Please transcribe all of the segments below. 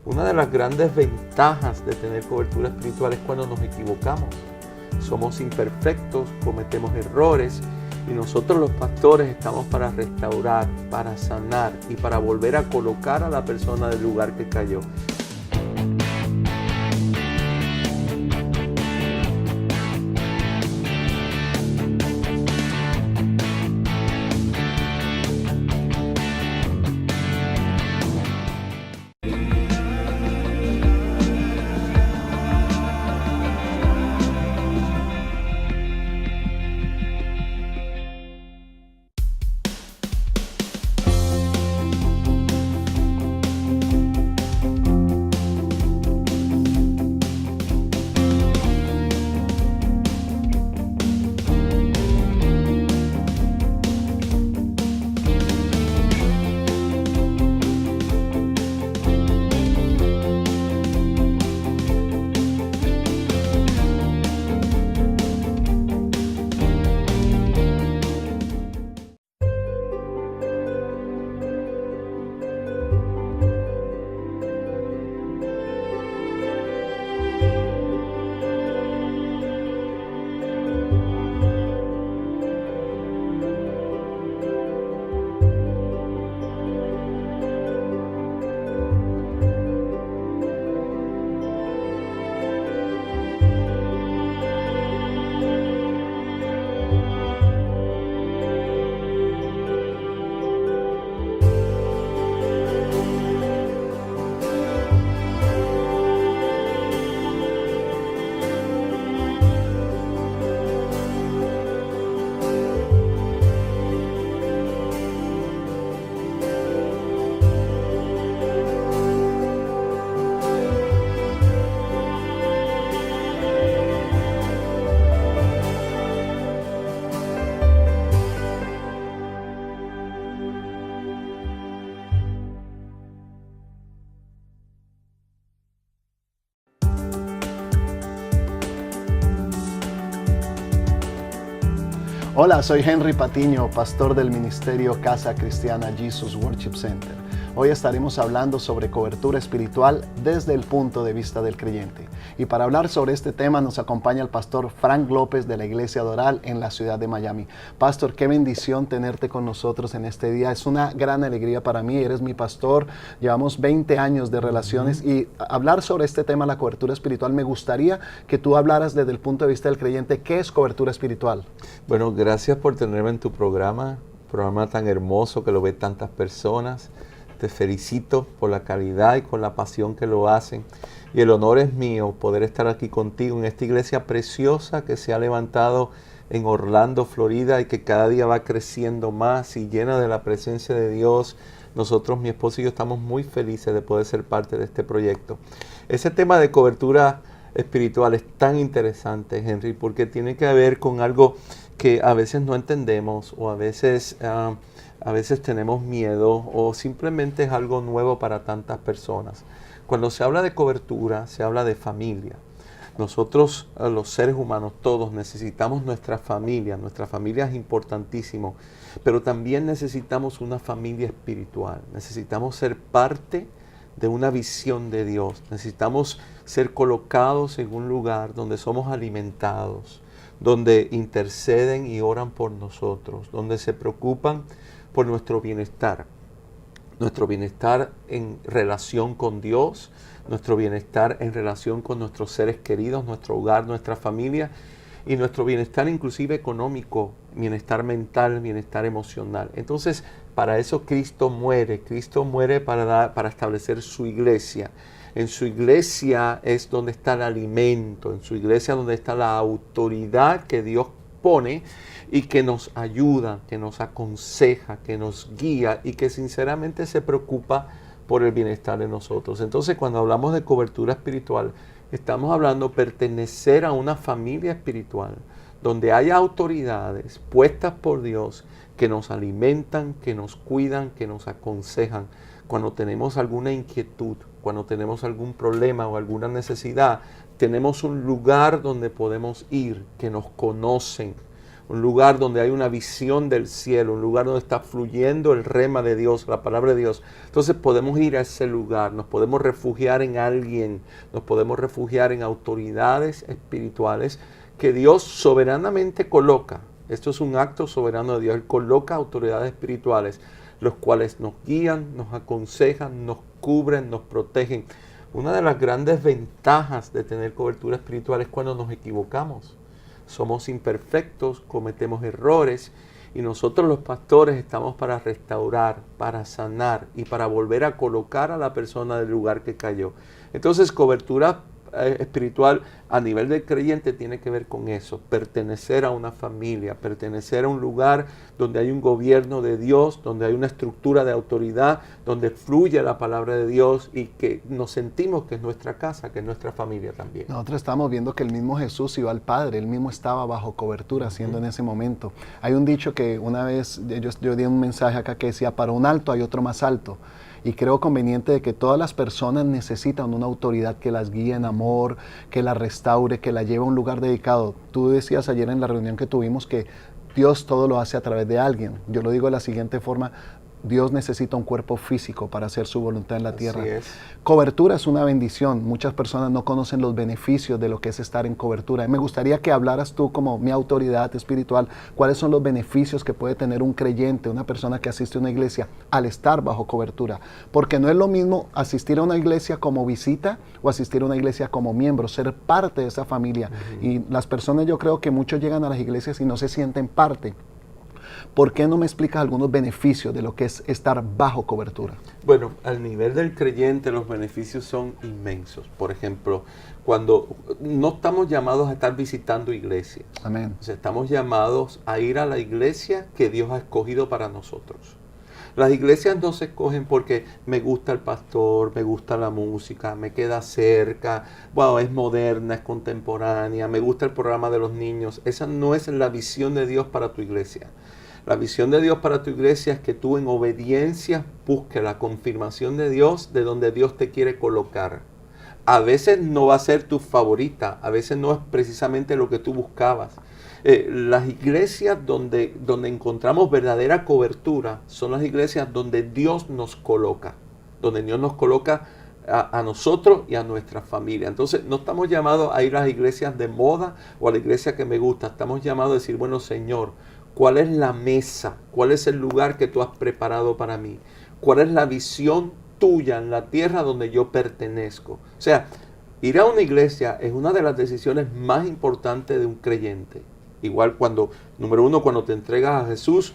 Una de las grandes ventajas de tener cobertura espiritual es cuando nos equivocamos. Somos imperfectos, cometemos errores y nosotros los pastores estamos para restaurar, para sanar y para volver a colocar a la persona del lugar que cayó. Hola, soy Henry Patiño, pastor del ministerio Casa Cristiana Jesus Worship Center. Hoy estaremos hablando sobre cobertura espiritual desde el punto de vista del creyente. Y para hablar sobre este tema nos acompaña el pastor Frank López de la Iglesia Doral en la ciudad de Miami. Pastor, qué bendición tenerte con nosotros en este día. Es una gran alegría para mí. Eres mi pastor. Llevamos 20 años de relaciones y hablar sobre este tema, la cobertura espiritual, me gustaría que tú hablaras desde el punto de vista del creyente. ¿Qué es cobertura espiritual? Bueno, gracias por tenerme en tu programa tan hermoso que lo ven tantas personas. Te felicito por la calidad y con la pasión que lo hacen. Y el honor es mío poder estar aquí contigo en esta iglesia preciosa que se ha levantado en Orlando, Florida, y que cada día va creciendo más y llena de la presencia de Dios. Nosotros, mi esposo y yo, estamos muy felices de poder ser parte de este proyecto. Ese tema de cobertura espiritual es tan interesante, Henry, porque tiene que ver con algo que a veces no entendemos o a veces tenemos miedo o simplemente es algo nuevo para tantas personas. Cuando se habla de cobertura, se habla de familia. Nosotros, los seres humanos, todos necesitamos nuestra familia. Nuestra familia es importantísimo, pero también necesitamos una familia espiritual. Necesitamos ser parte de una visión de Dios. Necesitamos ser colocados en un lugar donde somos alimentados, donde interceden y oran por nosotros, donde se preocupan por nuestro bienestar en relación con Dios, nuestro bienestar en relación con nuestros seres queridos, nuestro hogar, nuestra familia y nuestro bienestar inclusive económico, bienestar mental, bienestar emocional. Entonces, para eso Cristo muere para establecer su iglesia. En su iglesia es donde está el alimento, en su iglesia es donde está la autoridad que Dios pone y que nos ayuda, que nos aconseja, que nos guía y que sinceramente se preocupa por el bienestar de nosotros. Entonces, cuando hablamos de cobertura espiritual, estamos hablando de pertenecer a una familia espiritual donde haya autoridades puestas por Dios que nos alimentan, que nos cuidan, que nos aconsejan. Cuando tenemos alguna inquietud, cuando tenemos algún problema o alguna necesidad, tenemos un lugar donde podemos ir, que nos conocen. un lugar donde hay una visión del cielo, un lugar donde está fluyendo el rema de Dios, la palabra de Dios. Entonces podemos ir a ese lugar, nos podemos refugiar en alguien, nos podemos refugiar en autoridades espirituales que Dios soberanamente coloca. Esto es un acto soberano de Dios. Él coloca autoridades espirituales, los cuales nos guían, nos aconsejan, nos cubren, nos protegen. Una de las grandes ventajas de tener cobertura espiritual es cuando nos equivocamos. Somos imperfectos, cometemos errores y nosotros los pastores estamos para restaurar, para sanar y para volver a colocar a la persona del lugar que cayó. Entonces, cobertura espiritual a nivel del creyente tiene que ver con eso, pertenecer a una familia, pertenecer a un lugar donde hay un gobierno de Dios, donde hay una estructura de autoridad, donde fluye la palabra de Dios y que nos sentimos que es nuestra casa, que es nuestra familia también. Nosotros estamos viendo que el mismo Jesús iba al Padre, él mismo estaba bajo cobertura siendo en ese momento. Hay un dicho que una vez yo di un mensaje acá que decía, para un alto hay otro más alto. Y creo conveniente de que todas las personas necesitan una autoridad que las guíe en amor, que las restaure, que la lleve a un lugar dedicado. Tú decías ayer en la reunión que tuvimos que Dios todo lo hace a través de alguien. Yo lo digo de la siguiente forma, Dios necesita un cuerpo físico para hacer su voluntad en la tierra. Cobertura es una bendición. Muchas personas no conocen los beneficios de lo que es estar en cobertura. Me gustaría que hablaras tú como mi autoridad espiritual, cuáles son los beneficios que puede tener un creyente, una persona que asiste a una iglesia al estar bajo cobertura. Porque no es lo mismo asistir a una iglesia como visita o asistir a una iglesia como miembro, ser parte de esa familia. Y las personas, yo creo que muchos llegan a las iglesias y no se sienten parte. ¿Por qué no me explicas algunos beneficios de lo que es estar bajo cobertura? Bueno, al nivel del creyente los beneficios son inmensos. Por ejemplo, cuando no estamos llamados a estar visitando iglesias. Amén. O sea, estamos llamados a ir a la iglesia que Dios ha escogido para nosotros. Las iglesias no se escogen porque me gusta el pastor, me gusta la música, me queda cerca, wow, es moderna, es contemporánea, me gusta el programa de los niños. Esa no es la visión de Dios para tu iglesia. La visión de Dios para tu iglesia es que tú en obediencia busques la confirmación de Dios de donde Dios te quiere colocar. A veces no va a ser tu favorita, a veces no es precisamente lo que tú buscabas. Las iglesias donde encontramos verdadera cobertura son las iglesias donde Dios nos coloca, donde Dios nos coloca a nosotros y a nuestra familia. Entonces no estamos llamados a ir a las iglesias de moda o a la iglesia que me gusta, estamos llamados a decir, bueno Señor, ¿cuál es la mesa? ¿Cuál es el lugar que tú has preparado para mí? ¿Cuál es la visión tuya en la tierra donde yo pertenezco? O sea, ir a una iglesia es una de las decisiones más importantes de un creyente. Igual cuando, número uno, cuando te entregas a Jesús.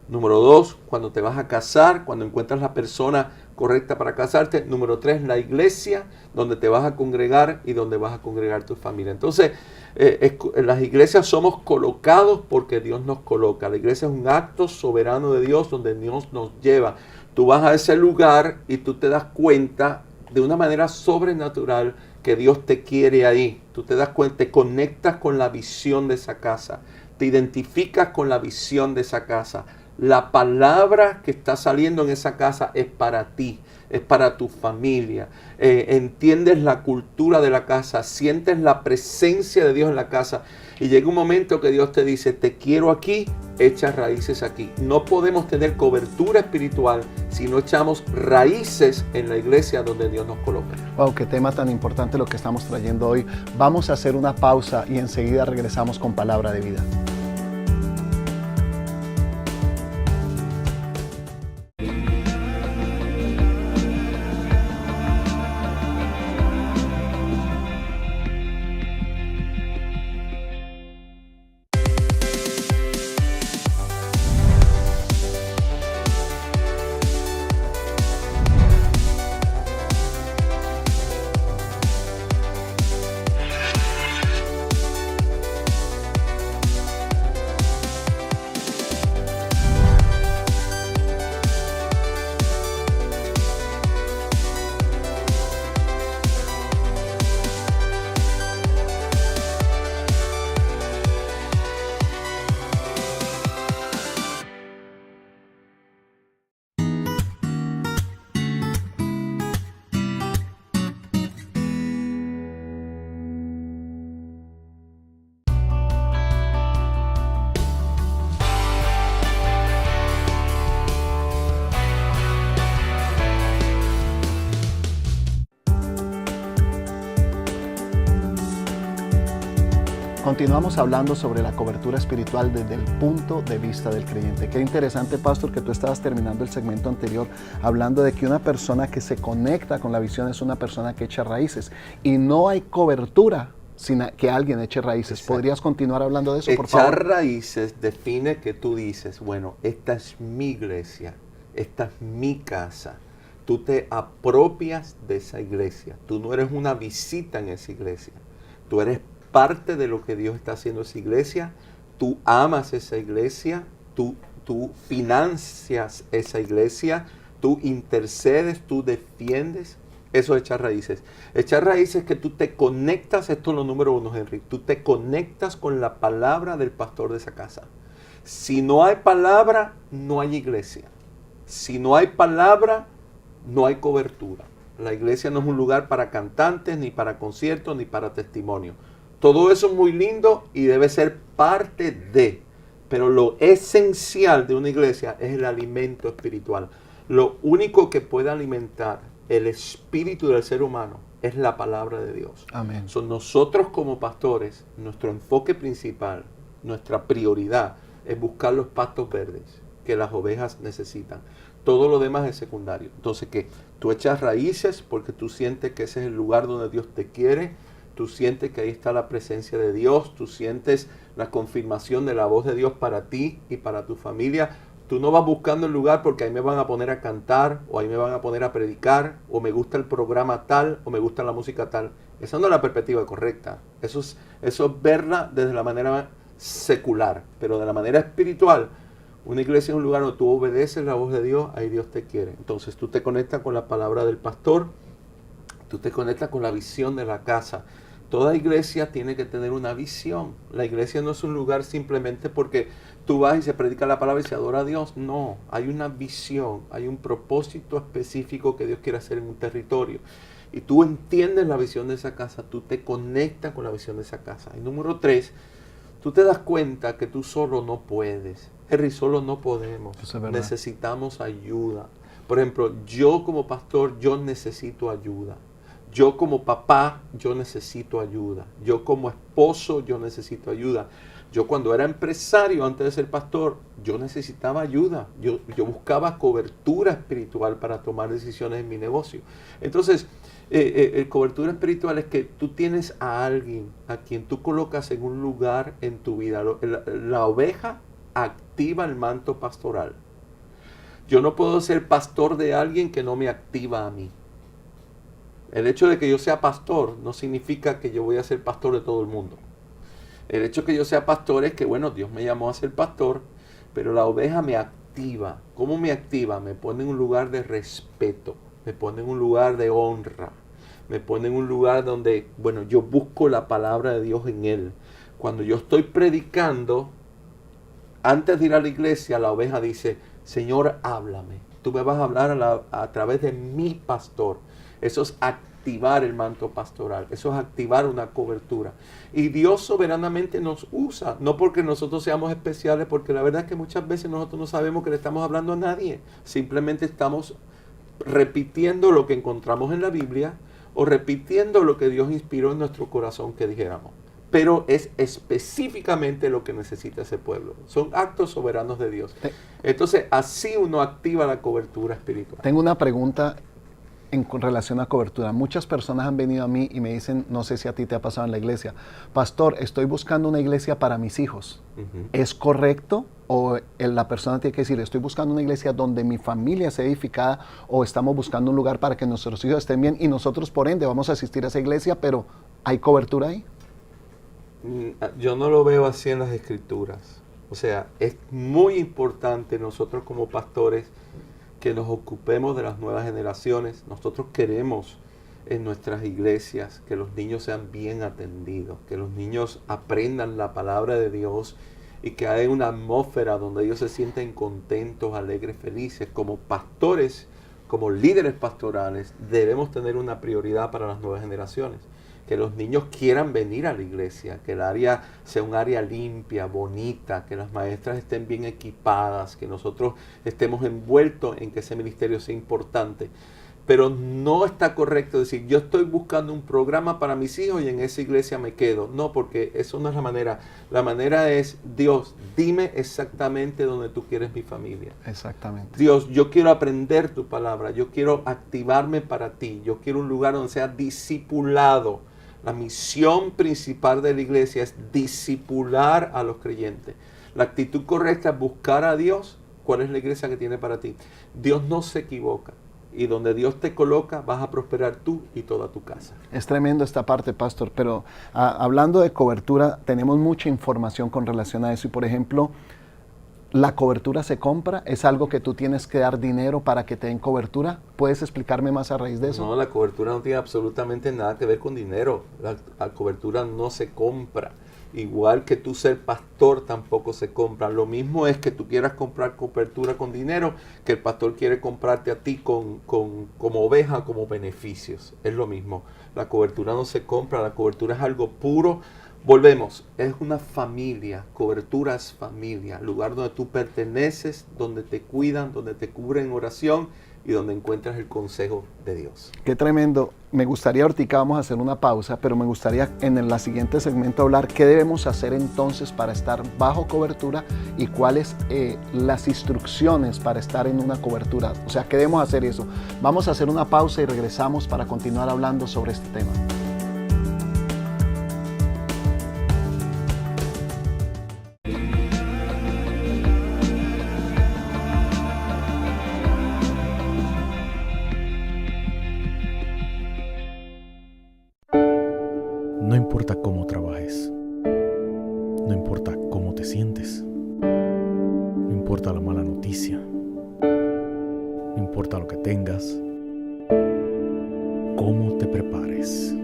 Número dos, cuando te vas a casar, cuando encuentras la persona correcta para casarte. Número tres, la iglesia donde te vas a congregar y donde vas a congregar tu familia. Entonces, en las iglesias somos colocados porque Dios nos coloca. La iglesia es un acto soberano de Dios donde Dios nos lleva. Tú vas a ese lugar y tú te das cuenta de una manera sobrenatural que Dios te quiere ahí. Tú te das cuenta, te conectas con la visión de esa casa. Te identificas con la visión de esa casa. La palabra que está saliendo en esa casa es para ti, es para tu familia. Entiendes la cultura de la casa, sientes la presencia de Dios en la casa. Y llega un momento que Dios te dice, te quiero aquí, echa raíces aquí. No podemos tener cobertura espiritual si no echamos raíces en la iglesia donde Dios nos coloca. Wow, qué tema tan importante lo que estamos trayendo hoy. Vamos a hacer una pausa y enseguida regresamos con Palabra de Vida. Continuamos hablando sobre la cobertura espiritual desde el punto de vista del creyente. Qué interesante, pastor, que tú estabas terminando el segmento anterior hablando de que una persona que se conecta con la visión es una persona que echa raíces. Y no hay cobertura sin que alguien eche raíces. Exacto. ¿Podrías continuar hablando de eso, por favor? Echar raíces define que tú dices, bueno, esta es mi iglesia, esta es mi casa. Tú te apropias de esa iglesia. Tú no eres una visita en esa iglesia. Tú eres parte de lo que Dios está haciendo en esa iglesia. Tú amas esa iglesia. Tú financias esa iglesia. Tú intercedes, tú defiendes. Eso es echar raíces. Echar raíces es que tú te conectas, esto es lo número uno, Henry. Tú te conectas con la palabra del pastor de esa casa. Si no hay palabra, no hay iglesia. Si no hay palabra, no hay cobertura. La iglesia no es un lugar para cantantes, ni para conciertos, ni para testimonio. Todo eso es muy lindo y debe ser parte de. Pero lo esencial de una iglesia es el alimento espiritual. Lo único que puede alimentar el espíritu del ser humano es la palabra de Dios. Amén. Nosotros como pastores, nuestro enfoque principal, nuestra prioridad es buscar los pastos verdes que las ovejas necesitan. Todo lo demás es secundario. Entonces, que tú echas raíces porque tú sientes que ese es el lugar donde Dios te quiere, tú sientes que ahí está la presencia de Dios, tú sientes la confirmación de la voz de Dios para ti y para tu familia. Tú no vas buscando el lugar porque ahí me van a poner a cantar, o ahí me van a poner a predicar, o me gusta el programa tal, o me gusta la música tal. Esa no es la perspectiva correcta. Eso es verla desde la manera secular, pero de la manera espiritual. Una iglesia es un lugar donde tú obedeces la voz de Dios, ahí Dios te quiere. Entonces tú te conectas con la palabra del pastor, tú te conectas con la visión de la casa. Toda iglesia tiene que tener una visión. La iglesia no es un lugar simplemente porque tú vas y se predica la palabra y se adora a Dios. No, hay una visión, hay un propósito específico que Dios quiere hacer en un territorio. Y tú entiendes la visión de esa casa, tú te conectas con la visión de esa casa. Y número 3, tú te das cuenta que tú solo no puedes. Henry, solo no podemos. Eso es verdad. Necesitamos ayuda. Por ejemplo, yo como pastor, yo necesito ayuda. Yo como papá, yo necesito ayuda. Yo como esposo, yo necesito ayuda. Yo cuando era empresario, antes de ser pastor, yo necesitaba ayuda. Yo buscaba cobertura espiritual para tomar decisiones en mi negocio. Entonces, cobertura espiritual es que tú tienes a alguien a quien tú colocas en un lugar en tu vida. La oveja activa el manto pastoral. Yo no puedo ser pastor de alguien que no me activa a mí. El hecho de que yo sea pastor no significa que yo voy a ser pastor de todo el mundo. El hecho de que yo sea pastor es que, bueno, Dios me llamó a ser pastor, pero la oveja me activa. ¿Cómo me activa? Me pone en un lugar de respeto, me pone en un lugar de honra, me pone en un lugar donde, bueno, yo busco la palabra de Dios en él. Cuando yo estoy predicando, antes de ir a la iglesia, la oveja dice, Señor, háblame. Tú me vas a hablar a través de mi pastor. Eso es activar el manto pastoral. Eso es activar una cobertura. Y Dios soberanamente nos usa. No porque nosotros seamos especiales, porque la verdad es que muchas veces nosotros no sabemos que le estamos hablando a nadie. Simplemente estamos repitiendo lo que encontramos en la Biblia o repitiendo lo que Dios inspiró en nuestro corazón que dijéramos. Pero es específicamente lo que necesita ese pueblo. Son actos soberanos de Dios. Entonces, así uno activa la cobertura espiritual. Tengo una pregunta con relación a cobertura. Muchas personas han venido a mí y me dicen, no sé si a ti te ha pasado en la iglesia, pastor, estoy buscando una iglesia para mis hijos. ¿Es correcto? ¿O la persona tiene que decir, estoy buscando una iglesia donde mi familia sea edificada, o estamos buscando un lugar para que nuestros hijos estén bien y nosotros por ende vamos a asistir a esa iglesia, pero ¿hay cobertura ahí? Yo no lo veo así en las escrituras. O sea, es muy importante nosotros como pastores que nos ocupemos de las nuevas generaciones. Nosotros queremos en nuestras iglesias que los niños sean bien atendidos, que los niños aprendan la palabra de Dios y que haya una atmósfera donde ellos se sienten contentos, alegres, felices. Como pastores, como líderes pastorales, debemos tener una prioridad para las nuevas generaciones. Que los niños quieran venir a la iglesia, que el área sea un área limpia, bonita, que las maestras estén bien equipadas, que nosotros estemos envueltos en que ese ministerio sea importante. Pero no está correcto decir, yo estoy buscando un programa para mis hijos y en esa iglesia me quedo. No, porque eso no es la manera. La manera es, Dios, dime exactamente dónde tú quieres mi familia. Exactamente. Dios, yo quiero aprender tu palabra, yo quiero activarme para ti, yo quiero un lugar donde sea discipulado. La misión principal de la iglesia es discipular a los creyentes. La actitud correcta es buscar a Dios. ¿Cuál es la iglesia que tiene para ti? Dios no se equivoca. Y donde Dios te coloca, vas a prosperar tú y toda tu casa. Es tremendo esta parte, pastor, pero hablando de cobertura, tenemos mucha información con relación a eso. Y por ejemplo, ¿la cobertura se compra? ¿Es algo que tú tienes que dar dinero para que te den cobertura? ¿Puedes explicarme más a raíz de eso? No, la cobertura no tiene absolutamente nada que ver con dinero. La cobertura no se compra. Igual que tú ser pastor tampoco se compra. Lo mismo es que tú quieras comprar cobertura con dinero, que el pastor quiere comprarte a ti como oveja, como beneficios. Es lo mismo. La cobertura no se compra, la cobertura es algo puro. Volvemos, es una familia, cobertura es familia, lugar donde tú perteneces, donde te cuidan, donde te cubren en oración y donde encuentras el consejo de Dios. Qué tremendo. Me gustaría, ahorita vamos a hacer una pausa, pero me gustaría en la siguiente segmento hablar qué debemos hacer entonces para estar bajo cobertura y cuáles las instrucciones para estar en una cobertura. O sea, ¿qué debemos hacer eso? Vamos a hacer una pausa y regresamos para continuar hablando sobre este tema. No importa cómo trabajes, no importa cómo te sientes, no importa la mala noticia, no importa lo que tengas, cómo te prepares.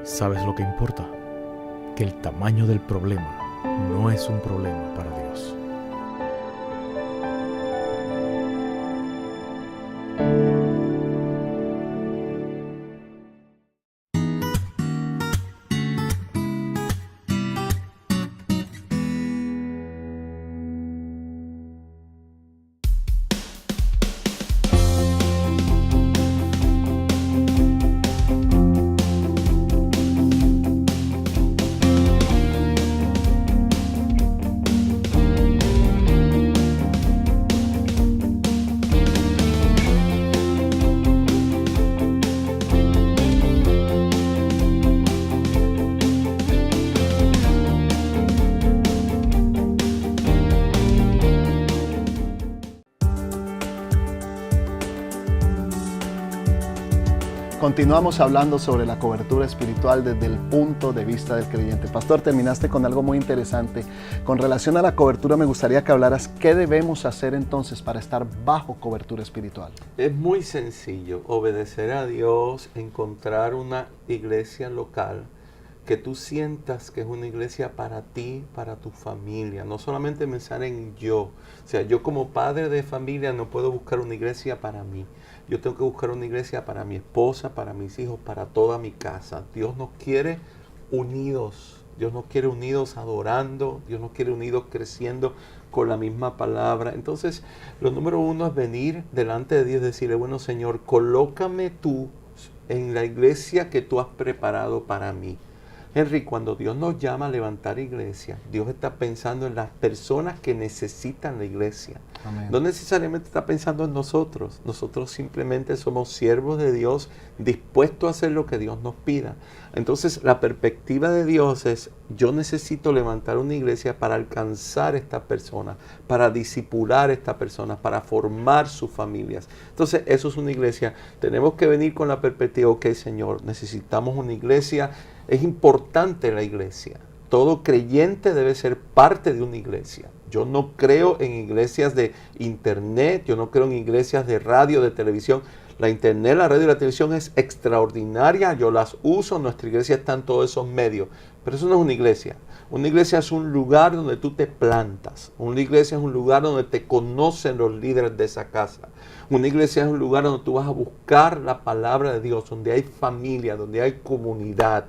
¿Sabes lo que importa? Que el tamaño del problema no es un problema para Dios. Continuamos hablando sobre la cobertura espiritual desde el punto de vista del creyente. Pastor, terminaste con algo muy interesante. Con relación a la cobertura, me gustaría que hablaras qué debemos hacer entonces para estar bajo cobertura espiritual. Es muy sencillo, obedecer a Dios, encontrar una iglesia local que tú sientas que es una iglesia para ti, para tu familia. No solamente pensar en yo. O sea, yo como padre de familia no puedo buscar una iglesia para mí. Yo tengo que buscar una iglesia para mi esposa, para mis hijos, para toda mi casa. Dios nos quiere unidos. Dios nos quiere unidos adorando. Dios nos quiere unidos creciendo con la misma palabra. Entonces, lo número uno es venir delante de Dios y decirle, bueno, Señor, colócame tú en la iglesia que tú has preparado para mí. Henry, cuando Dios nos llama a levantar iglesia, Dios está pensando en las personas que necesitan la iglesia. Amén. No necesariamente está pensando en nosotros. Nosotros simplemente somos siervos de Dios, dispuestos a hacer lo que Dios nos pida. Entonces, la perspectiva de Dios es, yo necesito levantar una iglesia para alcanzar a estas personas, para discipular a estas personas, para formar sus familias. Entonces, eso es una iglesia. Tenemos que venir con la perspectiva, ok, Señor, necesitamos una iglesia. Es importante la iglesia. Todo creyente debe ser parte de una iglesia. Yo no creo en iglesias de internet, yo no creo en iglesias de radio, de televisión. La internet, la radio y la televisión es extraordinaria, yo las uso, nuestra iglesia está en todos esos medios. Pero eso no es una iglesia. Una iglesia es un lugar donde tú te plantas. Una iglesia es un lugar donde te conocen los líderes de esa casa. Una iglesia es un lugar donde tú vas a buscar la palabra de Dios, donde hay familia, donde hay comunidad.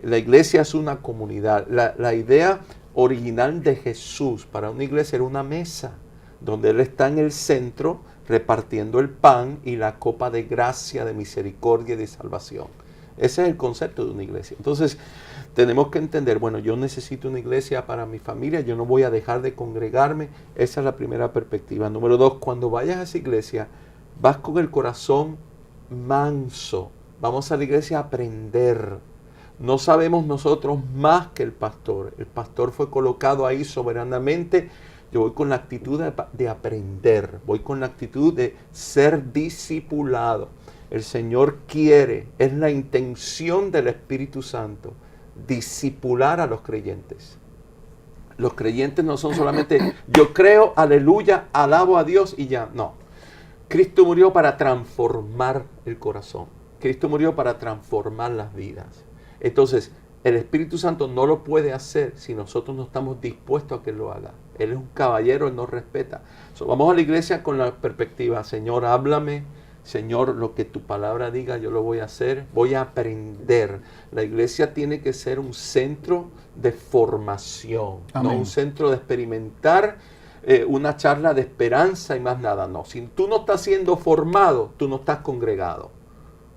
La iglesia es una comunidad. La idea original de Jesús para una iglesia era una mesa, donde Él está en el centro, repartiendo el pan y la copa de gracia, de misericordia y de salvación. Ese es el concepto de una iglesia. Entonces, tenemos que entender, bueno, yo necesito una iglesia para mi familia, yo no voy a dejar de congregarme. Esa es la primera perspectiva. Número 2, cuando vayas a esa iglesia, vas con el corazón manso. Vamos a la iglesia a aprender. No sabemos nosotros más que el pastor. El pastor fue colocado ahí soberanamente. Yo voy con la actitud de aprender. Voy con la actitud de ser discipulado. El Señor quiere, es la intención del Espíritu Santo, discipular a los creyentes. Los creyentes no son solamente yo creo, aleluya, alabo a Dios y ya. No. Cristo murió para transformar el corazón. Cristo murió para transformar las vidas. Entonces, el Espíritu Santo no lo puede hacer si nosotros no estamos dispuestos a que lo haga. Él es un caballero, Él nos respeta. Vamos a la iglesia con la perspectiva, Señor, háblame. Señor, lo que tu palabra diga, yo lo voy a hacer. Voy a aprender. La iglesia tiene que ser un centro de formación, Amén. no un centro de experimentar una charla de esperanza y más nada. No, si tú no estás siendo formado, tú no estás congregado.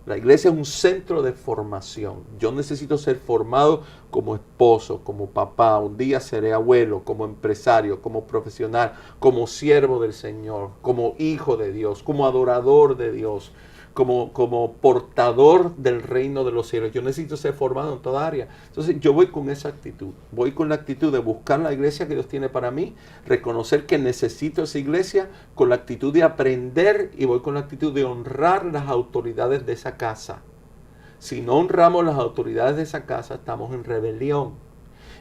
La iglesia es un centro de formación. Yo necesito ser formado como esposo, como papá, un día seré abuelo, como empresario, como profesional, como siervo del Señor, como hijo de Dios, como adorador de Dios, como portador del reino de los cielos. Yo necesito ser formado en toda área. Entonces yo voy con esa actitud. Voy con la actitud de buscar la iglesia que Dios tiene para mí, reconocer que necesito esa iglesia, con la actitud de aprender, y voy con la actitud de honrar las autoridades de esa casa. Si no honramos las autoridades de esa casa, estamos en rebelión.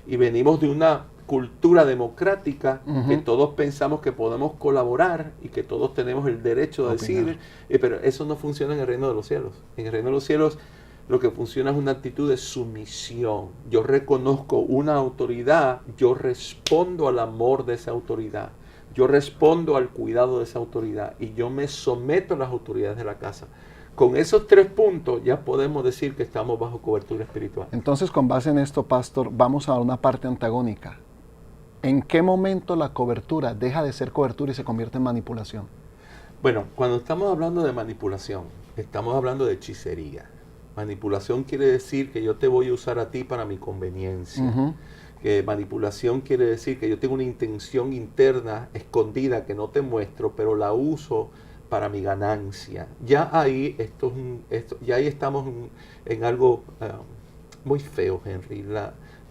Y venimos de una cultura democrática que todos pensamos que podemos colaborar y que todos tenemos el derecho de decir, pero eso no funciona en el reino de los cielos. En el reino de los cielos lo que funciona es una actitud de sumisión. Yo reconozco una autoridad, yo respondo al amor de esa autoridad, yo respondo al cuidado de esa autoridad y yo me someto a las autoridades de la casa. Con esos 3 puntos ya podemos decir que estamos bajo cobertura espiritual. Entonces, con base en esto, pastor, vamos a una parte antagónica. ¿En qué momento la cobertura deja de ser cobertura y se convierte en manipulación? Bueno, cuando estamos hablando de manipulación, estamos hablando de hechicería. Manipulación quiere decir que yo te voy a usar a ti para mi conveniencia. Que manipulación quiere decir que yo tengo una intención interna escondida que no te muestro, pero la uso para mi ganancia. Ya ahí, ya ahí estamos en algo muy feo, Henry.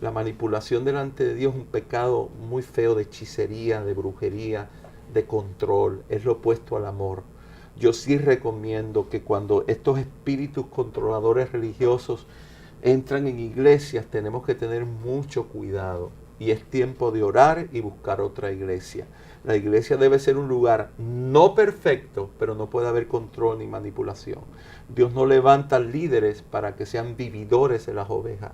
La manipulación delante de Dios es un pecado muy feo de hechicería, de brujería, de control. Es lo opuesto al amor. Yo sí recomiendo que cuando estos espíritus controladores religiosos entran en iglesias, tenemos que tener mucho cuidado. Y es tiempo de orar y buscar otra iglesia. La iglesia debe ser un lugar no perfecto, pero no puede haber control ni manipulación. Dios no levanta líderes para que sean vividores de las ovejas.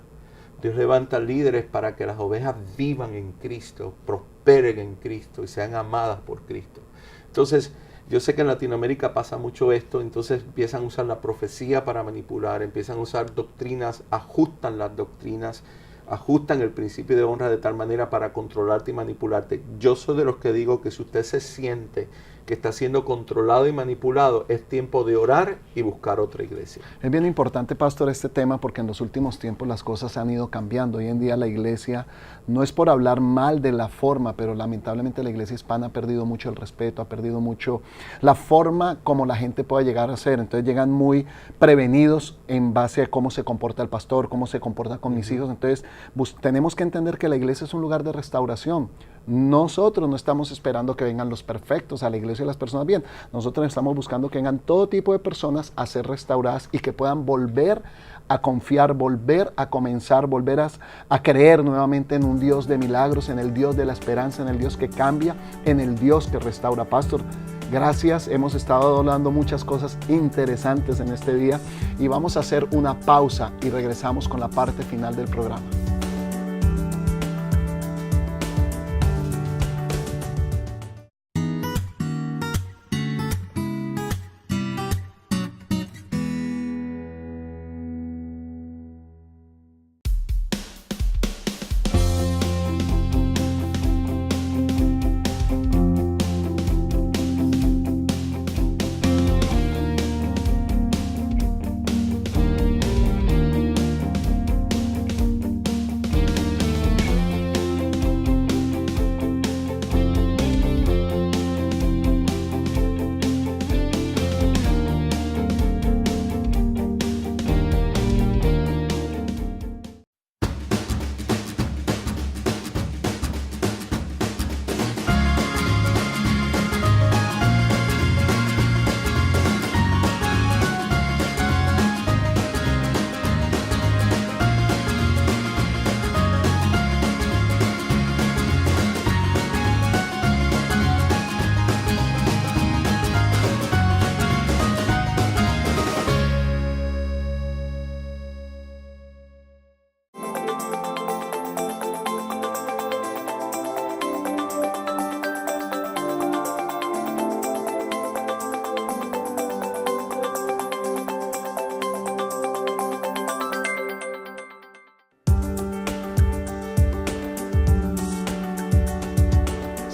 Dios levanta líderes para que las ovejas vivan en Cristo, prosperen en Cristo y sean amadas por Cristo. Entonces, yo sé que en Latinoamérica pasa mucho esto, entonces empiezan a usar la profecía para manipular, empiezan a usar doctrinas, ajustan las doctrinas, ajustan el principio de honra de tal manera para controlarte y manipularte. Yo soy de los que digo que si usted se siente que está siendo controlado y manipulado, es tiempo de orar y buscar otra iglesia. Es bien importante, pastor, este tema porque en los últimos tiempos las cosas han ido cambiando. Hoy en día la iglesia, no es por hablar mal de la forma, pero lamentablemente la iglesia hispana ha perdido mucho el respeto, ha perdido mucho la forma como la gente puede llegar a ser. Entonces llegan muy prevenidos en base a cómo se comporta el pastor, cómo se comporta con mis hijos. Entonces tenemos que entender que la iglesia es un lugar de restauración. Nosotros no estamos esperando que vengan los perfectos a la iglesia y las personas bien. Nosotros estamos buscando que vengan todo tipo de personas a ser restauradas y que puedan volver a confiar, volver a comenzar, volver a creer nuevamente en un Dios de milagros, en el Dios de la esperanza, en el Dios que cambia, en el Dios que restaura. Pastor, gracias. Hemos estado hablando muchas cosas interesantes en este día y vamos a hacer una pausa y regresamos con la parte final del programa.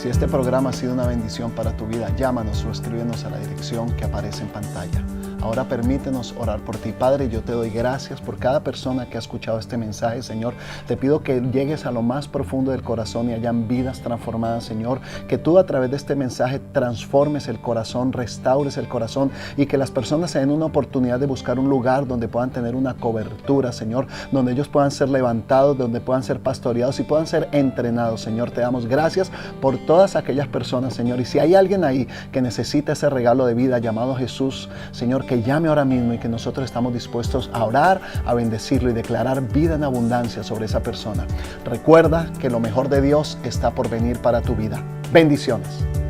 Si este programa ha sido una bendición para tu vida, llámanos o escríbenos a la dirección que aparece en pantalla. Ahora permítenos orar por ti. Padre, yo te doy gracias por cada persona que ha escuchado este mensaje, Señor. Te pido que llegues a lo más profundo del corazón y hayan vidas transformadas, Señor. Que tú a través de este mensaje transformes el corazón, restaures el corazón y que las personas se den una oportunidad de buscar un lugar donde puedan tener una cobertura, Señor, donde ellos puedan ser levantados, donde puedan ser pastoreados y puedan ser entrenados, Señor. Te damos gracias por todas aquellas personas, Señor. Y si hay alguien ahí que necesita ese regalo de vida llamado Jesús, Señor, que llame ahora mismo y que nosotros estamos dispuestos a orar, a bendecirlo y declarar vida en abundancia sobre esa persona. Recuerda que lo mejor de Dios está por venir para tu vida. Bendiciones.